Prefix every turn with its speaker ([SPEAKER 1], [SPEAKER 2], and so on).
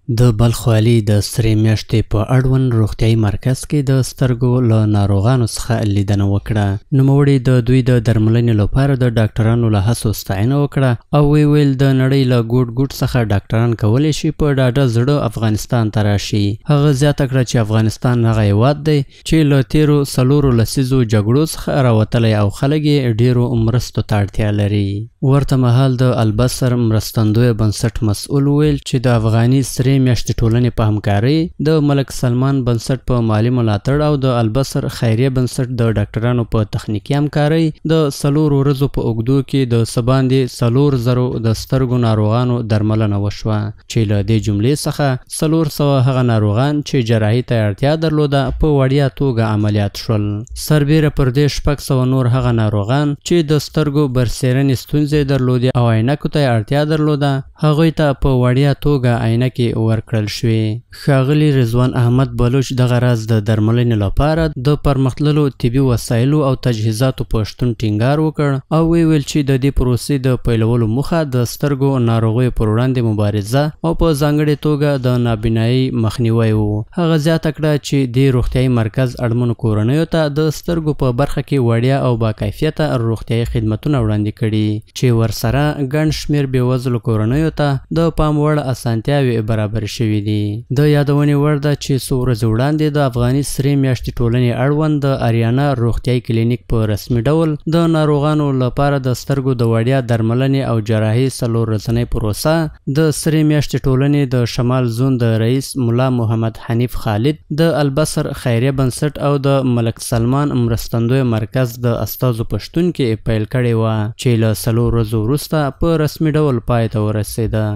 [SPEAKER 1] د بلخ والي د سرې میاشتې په اړوند روغتیايي مرکز کې د سترګو له ناروغانو څخه لیدنه وکړه. نوموړي د دوی د درملنې لپاره د ډاکټرانو له هڅو ستاینه وکړه او ویل د نړۍ له ګوټ څخه ډاکټران کولی شي په ډاډه زړه افغانستان ته راشي. هغه زیاته کړه چې افغانستان هغه هیواد دی چې له تیرو 4 لسیزو جګړو څخه راوتلی او خلک یې ډیرو مرستو ته اړتیا لري. ورته مهال د البصر مرستندوی بنسټ مسؤل ویل چې د افغاني سرې میاشتې ټولنې په همکارۍ د ملک سلمان بنسټ په مالی ملاتړ او د البصر خیریه بنسټ د ډاکټرانو په تخنیکي همکارۍ د 4 ورځو په اوږدو کې د څه باندې 400 د سترګو ناروغانو درملنه وشوه چې له دې جملې څخه 400 هغه ناروغان چې جراحي ته اړتیا درلوده په وړیا توګه عملیات شول. سربیره پر دې 600 نور هغه ناروغان چې د سترګو برسیرنې ستونزې درلودې او عینکو ته اړتیا درلوده هغوی ته په وړیا توګه عینکې ورکړل شوې. ښاغلي رضوان احمد بلوچ دغه راز د درملنې لپاره د پرمختللو طبي وسایلو او تجهیزاتو په شتون ټینګار وکړ او ویل چې د دې پروسې د پیلولو موخه د سترګو ناروغیو پر وړاندې مبارزه او په ځانګړې توګه د نابینایي مخنیوی و. هغه زیاته کړه چې د روغتیايي مرکز اړمنو کورنیو ته د سترګو په برخه کې وړیا او باکیفیته روغتیايي خدمتونه وړاندې کړي چې ورسره ګڼ شمېر بېوزلو کورنیو ته د پام وړ اسانتیاوې برابر شوي دي. د یادونې وړ ده چې څو ورځې وړاندې د افغاني سرې میاشتې ټولنې اړوند د اریانا روغتیايي کلینیک په رسمي ډول د ناروغانو لپاره د سترګو د وړیا درملنې او جراحي 4 ورځنۍ پروسه د سرې میاشتې ټولنې د شمال زون د رئیس ملا محمد حنیف خالد د البصر خیریه بنسټ او د ملک سلمان مرستندوی مرکز د استازو په شتون کې پیل کړې وه چې له 4 ورځو وروسته په رسمي ډول پای ته ورسېده.